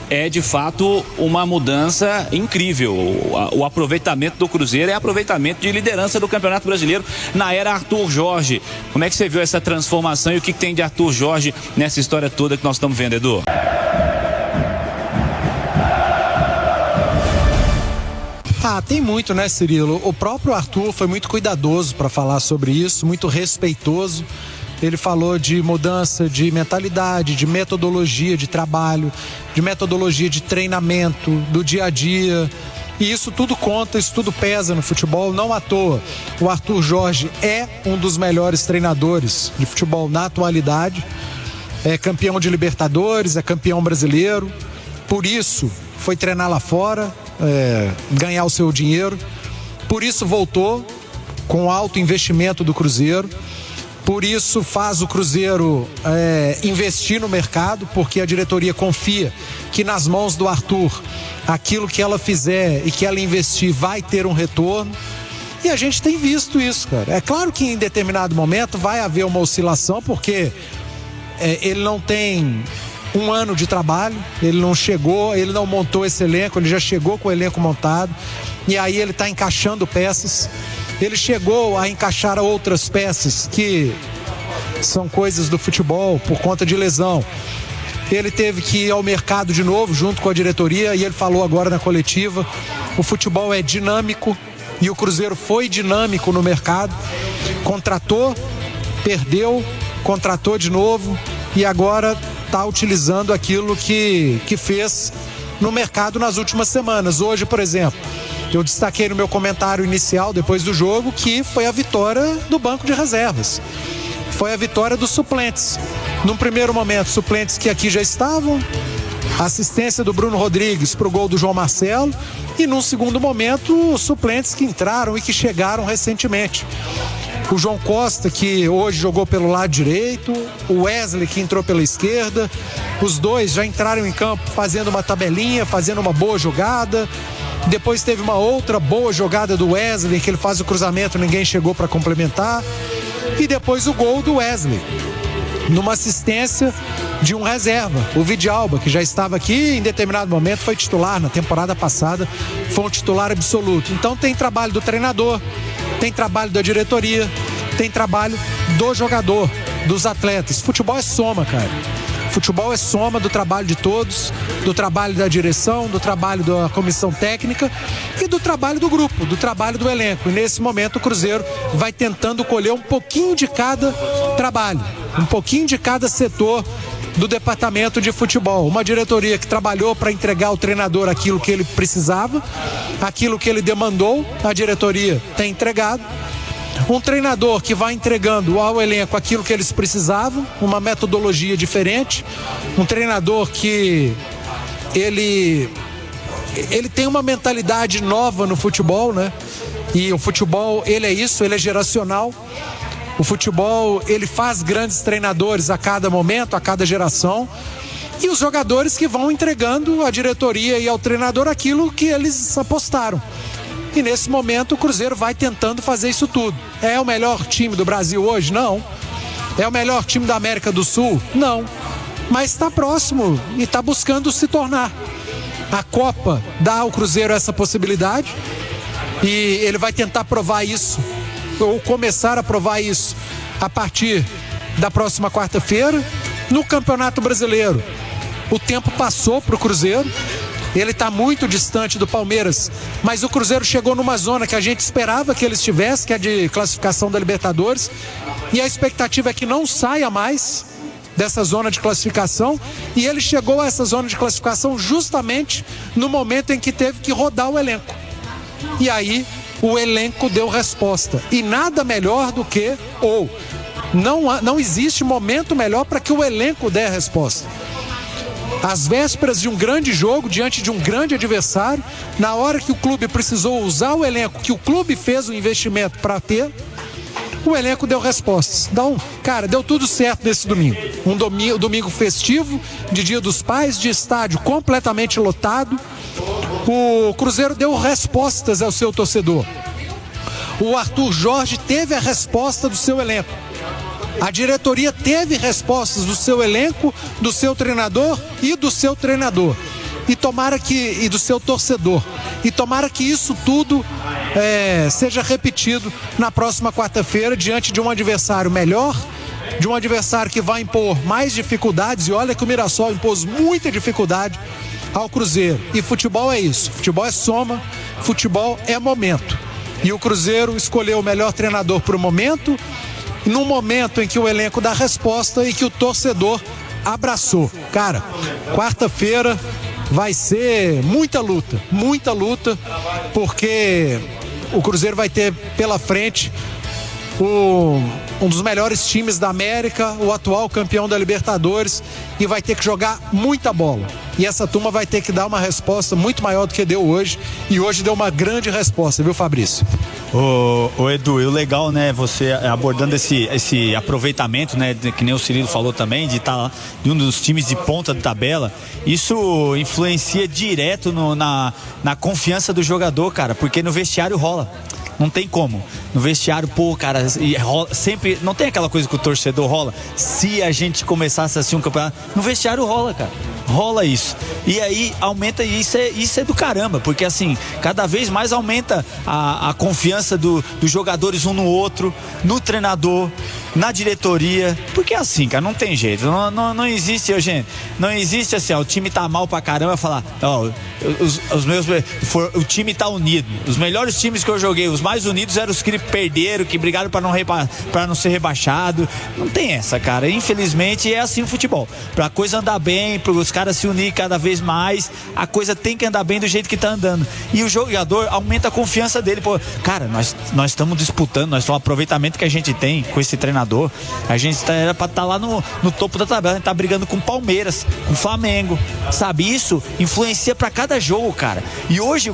é de fato uma mudança incrível. O aproveitamento do Cruzeiro é aproveitamento de liderança do Campeonato Brasileiro na era Arthur Jorge. Como é que você viu essa transformação e o que tem de Arthur Jorge nessa história toda que nós estamos vendo, Edu? Tem muito, né, Cirilo? O próprio Arthur foi muito cuidadoso para falar sobre isso, muito respeitoso. Ele falou de mudança de mentalidade, de metodologia de trabalho, de metodologia de treinamento, do dia a dia. E isso tudo conta, isso tudo pesa no futebol, não à toa. O Arthur Jorge é um dos melhores treinadores de futebol na atualidade. É campeão de Libertadores, é campeão brasileiro. Por isso, foi treinar lá fora, ganhar o seu dinheiro. Por isso, voltou com alto investimento do Cruzeiro. Por isso faz o Cruzeiro investir no mercado, porque a diretoria confia que nas mãos do Arthur, aquilo que ela fizer e que ela investir vai ter um retorno. E a gente tem visto isso, cara. É claro que em determinado momento vai haver uma oscilação, porque ele não tem um ano de trabalho, ele não chegou, ele não montou esse elenco, ele já chegou com o elenco montado, e aí ele está encaixando peças. Ele chegou a encaixar outras peças que são coisas do futebol por conta de lesão. Ele teve que ir ao mercado de novo junto com a diretoria, e ele falou agora na coletiva: o futebol é dinâmico, e o Cruzeiro foi dinâmico no mercado. Contratou, perdeu, contratou de novo e agora está utilizando aquilo que fez no mercado nas últimas semanas. Hoje, por exemplo, eu destaquei no meu comentário inicial, depois do jogo, que foi a vitória do banco de reservas. Foi a vitória dos suplentes. Num primeiro momento, suplentes que aqui já estavam, assistência do Bruno Rodrigues para o gol do João Marcelo, e num segundo momento, os suplentes que entraram e que chegaram recentemente. O João Costa, que hoje jogou pelo lado direito, o Wesley, que entrou pela esquerda. Os dois já entraram em campo fazendo uma tabelinha, fazendo uma boa jogada. Depois teve uma outra boa jogada do Wesley, que ele faz o cruzamento, ninguém chegou para complementar. E depois o gol do Wesley, numa assistência de um reserva, o Vidalba, que já estava aqui, em determinado momento foi titular na temporada passada, foi um titular absoluto. Então tem trabalho do treinador, tem trabalho da diretoria, tem trabalho do jogador, dos atletas. Futebol é soma, cara. Futebol é soma do trabalho de todos, do trabalho da direção, do trabalho da comissão técnica e do trabalho do grupo, do trabalho do elenco. E nesse momento o Cruzeiro vai tentando colher um pouquinho de cada trabalho, um pouquinho de cada setor do departamento de futebol. Uma diretoria que trabalhou para entregar ao treinador aquilo que ele precisava, aquilo que ele demandou, a diretoria tem entregado. Um treinador que vai entregando ao elenco aquilo que eles precisavam, uma metodologia diferente. Um treinador que ele tem uma mentalidade nova no futebol, né? E o futebol, ele é isso, ele é geracional. O futebol, ele faz grandes treinadores a cada momento, a cada geração. E os jogadores que vão entregando à diretoria e ao treinador aquilo que eles apostaram. E nesse momento o Cruzeiro vai tentando fazer isso tudo. É o melhor time do Brasil hoje? Não. É o melhor time da América do Sul? Não. Mas está próximo e está buscando se tornar. A Copa dá ao Cruzeiro essa possibilidade e ele vai tentar provar isso, ou começar a provar isso, a partir da próxima quarta-feira. No Campeonato Brasileiro, o tempo passou para o Cruzeiro. Ele está muito distante do Palmeiras, mas o Cruzeiro chegou numa zona que a gente esperava que ele estivesse, que é de classificação da Libertadores, e a expectativa é que não saia mais dessa zona de classificação, e ele chegou a essa zona de classificação justamente no momento em que teve que rodar o elenco. E aí o elenco deu resposta, e nada melhor do que, não existe momento melhor para que o elenco dê a resposta. Às vésperas de um grande jogo, diante de um grande adversário, na hora que o clube precisou usar o elenco, que o clube fez o investimento para ter, o elenco deu respostas. Então, cara, deu tudo certo nesse domingo. Um domingo festivo, de Dia dos Pais, de estádio completamente lotado. O Cruzeiro deu respostas ao seu torcedor. O Arthur Jorge teve a resposta do seu elenco. A diretoria teve respostas do seu elenco, do seu treinador e do seu treinador. e do seu torcedor. E tomara que isso tudo seja repetido na próxima quarta-feira, diante de um adversário melhor, de um adversário que vai impor mais dificuldades. E olha que o Mirassol impôs muita dificuldade ao Cruzeiro. E futebol é isso, futebol é soma, futebol é momento. E o Cruzeiro escolheu o melhor treinador para o momento, num momento em que o elenco dá resposta e que o torcedor abraçou. Cara, quarta-feira vai ser muita luta, porque o Cruzeiro vai ter pela frente um dos melhores times da América, o atual campeão da Libertadores, e vai ter que jogar muita bola. E essa turma vai ter que dar uma resposta muito maior do que deu hoje, e hoje deu uma grande resposta, viu, Fabrício? Ô Edu, e o legal, né, você abordando esse aproveitamento, né, que nem o Cirilo falou também, de estar em um dos times de ponta da tabela, isso influencia direto na confiança do jogador, cara, porque no vestiário rola. Não tem como. No vestiário, cara, rola, sempre, não tem aquela coisa que o torcedor rola. Se a gente começasse assim um campeonato, no vestiário rola, cara. Rola isso. E aí aumenta, e isso é do caramba, porque assim, cada vez mais aumenta a confiança dos jogadores um no outro, no treinador, na diretoria. Porque é assim, cara, não tem jeito. Não existe, gente. Não existe assim, ó, o time tá mal pra caramba, falar, ó, o time tá unido. Os melhores times que eu joguei, os mais unidos eram os que perderam, que brigaram pra não ser rebaixado. Não tem essa, cara. Infelizmente é assim o futebol. Pra coisa andar bem, pros caras se unir cada vez mais, a coisa tem que andar bem do jeito que tá andando. E o jogador aumenta a confiança dele. Pô, cara, nós estamos disputando, o aproveitamento que a gente tem com esse treinador, a gente era pra estar lá no topo da tabela, a gente tá brigando com Palmeiras, com Flamengo, sabe? Isso influencia pra cada jogo, cara. E hoje,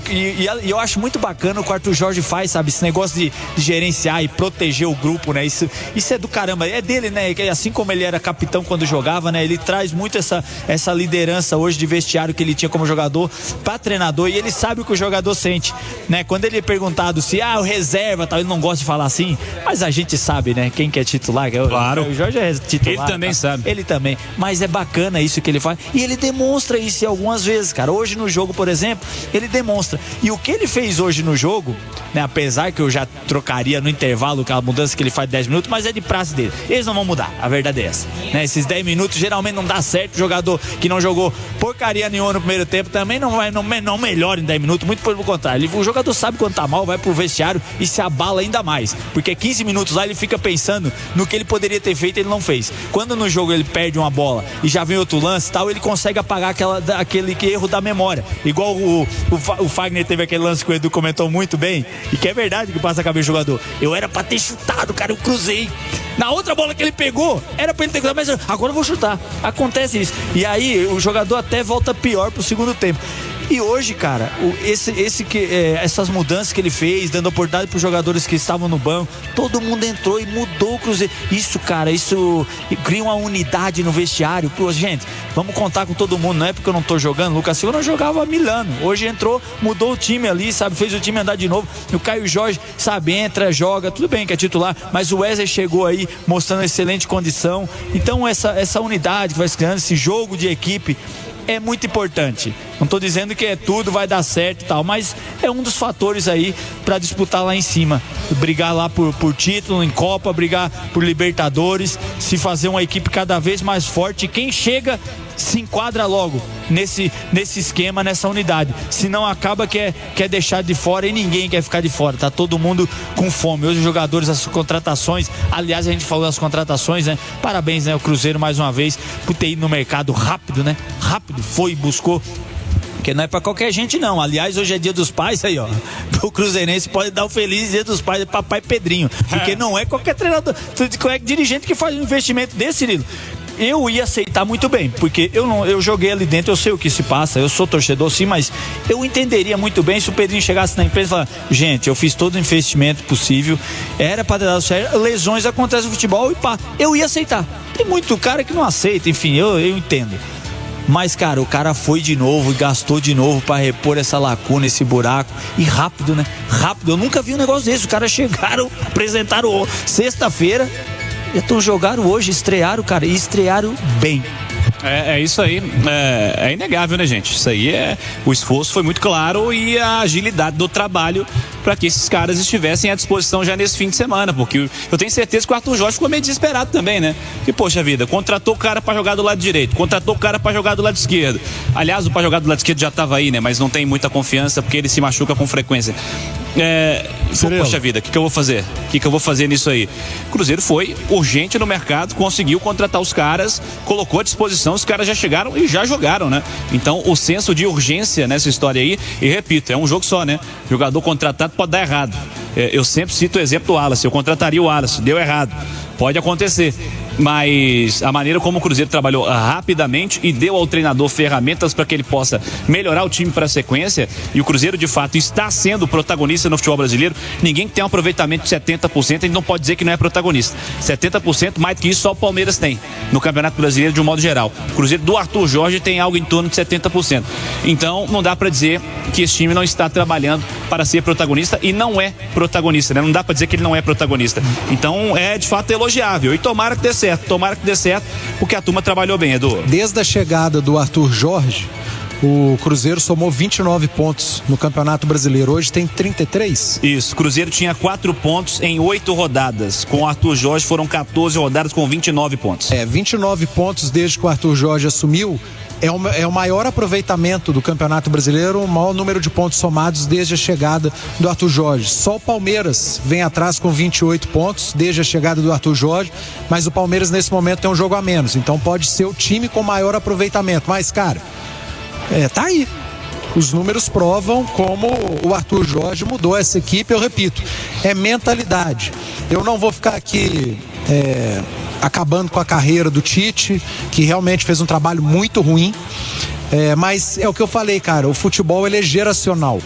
eu acho muito bacana o que o Arthur Jorge faz, sabe? Esse negócio de gerenciar e proteger o grupo, né? Isso é do caramba, é dele, né? Assim como ele era capitão quando jogava, né? Ele traz muito essa liderança hoje de vestiário que ele tinha como jogador para treinador, e ele sabe o que o jogador sente, né? Quando ele é perguntado se o reserva, tal, ele não gosta de falar assim, mas a gente sabe, né? Quem que é titular, claro. O Jorge é titular. Ele também sabe. Ele também, mas é bacana isso que ele faz, e ele demonstra isso algumas vezes, cara. Hoje no jogo, por exemplo, ele demonstra, e o que ele fez hoje no jogo, né? Apesar que eu já trocaria no intervalo aquela mudança que ele faz de 10 minutos, mas é de praxe dele, eles não vão mudar, a verdade é essa, né? Esses 10 minutos geralmente não dá certo, o jogador que não jogou porcaria nenhuma no primeiro tempo também não melhora em 10 minutos, muito pelo contrário. O jogador sabe quando tá mal, vai pro vestiário e se abala ainda mais, porque 15 minutos lá ele fica pensando no que ele poderia ter feito e ele não fez. Quando no jogo ele perde uma bola e já vem outro lance e tal, ele consegue apagar aquele erro da memória, igual o Fagner teve aquele lance que o Edu comentou muito bem, e que é verdade que passa a cabeça do jogador. Eu era pra ter chutado, cara, eu cruzei. Na outra bola que ele pegou, era pra ele ter cruzado, mas agora eu vou chutar. Acontece isso. E aí o jogador até volta pior pro segundo tempo. E hoje, cara, essas mudanças que ele fez, dando oportunidade para os jogadores que estavam no banco, todo mundo entrou e mudou o Cruzeiro. Isso, cara, isso cria uma unidade no vestiário. Pô, gente, vamos contar com todo mundo. Não é porque eu não tô jogando, o Lucas Silva não jogava Milano. Hoje entrou, mudou o time ali, sabe? Fez o time andar de novo. E o Caio Jorge, sabe, entra, joga, tudo bem que é titular, mas o Wesley chegou aí mostrando excelente condição. Então essa unidade que vai se criando, esse jogo de equipe, é muito importante. Não estou dizendo que tudo vai dar certo e tal, mas é um dos fatores aí para disputar lá em cima, brigar lá por título em Copa, brigar por Libertadores, se fazer uma equipe cada vez mais forte. Quem chega se enquadra logo nesse esquema, nessa unidade, senão acaba que é deixado de fora, e ninguém quer ficar de fora, tá todo mundo com fome. Hoje os jogadores, as contratações, aliás, a gente falou das contratações, né? Parabéns, né? O Cruzeiro mais uma vez por ter ido no mercado rápido, né? Rápido, foi e buscou, porque não é pra qualquer gente não. Aliás, hoje é dia dos pais aí, ó. O cruzeirense pode dar o feliz dia dos pais de papai Pedrinho, porque não é qualquer treinador, qualquer dirigente que faz um investimento desse, Cirilo. Eu ia aceitar muito bem, porque eu joguei ali dentro, eu sei o que se passa, eu sou torcedor sim, mas eu entenderia muito bem se o Pedrinho chegasse na empresa e falasse: gente, eu fiz todo o investimento possível, era para dar certo, lesões acontecem no futebol e pá, eu ia aceitar. Tem muito cara que não aceita, enfim, eu entendo. Mas, cara, o cara foi de novo e gastou de novo pra repor essa lacuna, esse buraco. E rápido, né? Rápido. Eu nunca vi um negócio desse. Os caras chegaram, apresentaram sexta-feira, então jogaram hoje, estrearam, cara, e estrearam bem. É isso aí, é inegável, né, gente? Isso aí o esforço foi muito claro e a agilidade do trabalho para que esses caras estivessem à disposição já nesse fim de semana, porque eu tenho certeza que o Arthur Jorge ficou meio desesperado também, né? E poxa vida, contratou o cara para jogar do lado direito, contratou o cara para jogar do lado esquerdo. Aliás, o para jogar do lado esquerdo já estava aí, né? Mas não tem muita confiança porque ele se machuca com frequência. Poxa vida, o que eu vou fazer? O que eu vou fazer nisso aí? O Cruzeiro foi urgente no mercado, conseguiu contratar os caras, colocou à disposição, os caras já chegaram e já jogaram, né? Então o senso de urgência nessa história aí, e repito, é um jogo só, né? Jogador contratado pode dar errado. Eu sempre cito o exemplo do Wallace, eu contrataria o Wallace, deu errado. Pode acontecer, mas a maneira como o Cruzeiro trabalhou rapidamente e deu ao treinador ferramentas para que ele possa melhorar o time para a sequência, e o Cruzeiro de fato está sendo protagonista no futebol brasileiro. Ninguém que tem um aproveitamento de 70%, a gente não pode dizer que não é protagonista. 70%, mais do que isso, só o Palmeiras tem no Campeonato Brasileiro de um modo geral. O Cruzeiro do Arthur Jorge tem algo em torno de 70%. Então não dá para dizer que esse time não está trabalhando para ser protagonista, e não é protagonista, né? Não dá para dizer que ele não é protagonista. Então é de fato elogiável, e tomara que dê certo, porque a turma trabalhou bem, Edu. Desde a chegada do Arthur Jorge, o Cruzeiro somou 29 pontos no Campeonato Brasileiro. Hoje tem 33. Isso, o Cruzeiro tinha 4 pontos em 8 rodadas. Com o Arthur Jorge foram 14 rodadas com 29 pontos. 29 pontos desde que o Arthur Jorge assumiu. É o maior aproveitamento do Campeonato Brasileiro, o maior número de pontos somados desde a chegada do Arthur Jorge. Só o Palmeiras vem atrás com 28 pontos desde a chegada do Arthur Jorge, mas o Palmeiras nesse momento tem um jogo a menos, então pode ser o time com maior aproveitamento. Mas, cara, tá aí. Os números provam como o Arthur Jorge mudou essa equipe. Eu repito, é mentalidade. Eu não vou ficar aqui acabando com a carreira do Tite, que realmente fez um trabalho muito ruim, mas é o que eu falei, cara, o futebol ele é geracional.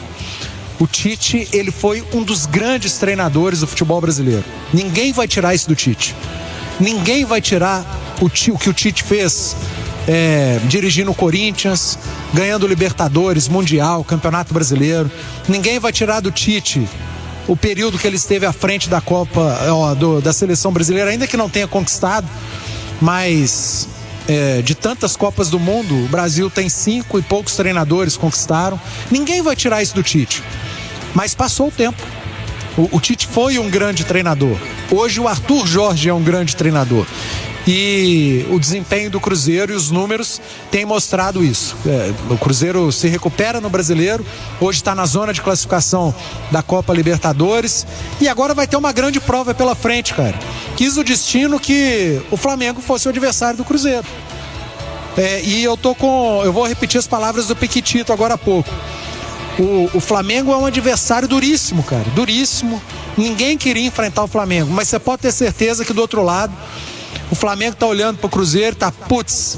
O Tite, ele foi um dos grandes treinadores do futebol brasileiro. Ninguém vai tirar isso do Tite. Ninguém vai tirar o que o Tite fez dirigindo o Corinthians, ganhando Libertadores, Mundial, Campeonato Brasileiro. Ninguém vai tirar do Tite o período que ele esteve à frente da Copa, da seleção brasileira, ainda que não tenha conquistado, mas de tantas Copas do Mundo, o Brasil tem 5 e poucos treinadores conquistaram. Ninguém vai tirar isso do Tite, mas passou o tempo. O Tite foi um grande treinador. Hoje o Arthur Jorge é um grande treinador. E o desempenho do Cruzeiro e os números têm mostrado isso. O Cruzeiro se recupera no Brasileiro, hoje está na zona de classificação da Copa Libertadores, e agora vai ter uma grande prova pela frente, cara. Quis o destino que o Flamengo fosse o adversário do Cruzeiro. E eu vou repetir as palavras do Piquitito agora há pouco. O Flamengo é um adversário duríssimo, cara, duríssimo. Ninguém queria enfrentar o Flamengo, mas você pode ter certeza que do outro lado o Flamengo tá olhando pro Cruzeiro,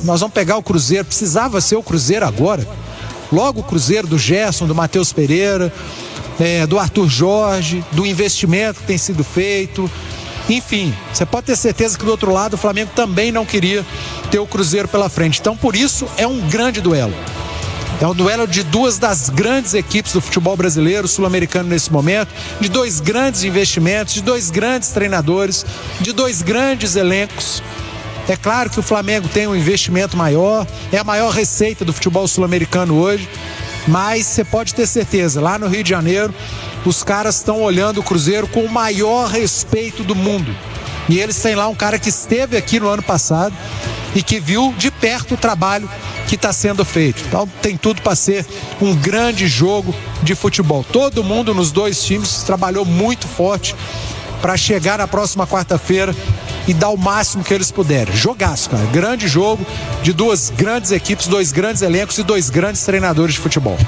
nós vamos pegar o Cruzeiro. Precisava ser o Cruzeiro agora. Logo o Cruzeiro do Gerson, do Matheus Pereira, do Arthur Jorge, do investimento que tem sido feito. Enfim, você pode ter certeza que do outro lado o Flamengo também não queria ter o Cruzeiro pela frente. Então, por isso, é um grande duelo. É um duelo de duas das grandes equipes do futebol brasileiro, sul-americano nesse momento, de 2 grandes investimentos, de 2 grandes treinadores, de 2 grandes elencos. É claro que o Flamengo tem um investimento maior, é a maior receita do futebol sul-americano hoje, mas você pode ter certeza, lá no Rio de Janeiro, os caras estão olhando o Cruzeiro com o maior respeito do mundo. E eles têm lá um cara que esteve aqui no ano passado e que viu de perto o trabalho que está sendo feito. Então tem tudo para ser um grande jogo de futebol. Todo mundo nos 2 times trabalhou muito forte para chegar na próxima quarta-feira e dar o máximo que eles puderem. Jogaço, cara. Grande jogo de 2 grandes equipes, 2 grandes elencos e 2 grandes treinadores de futebol.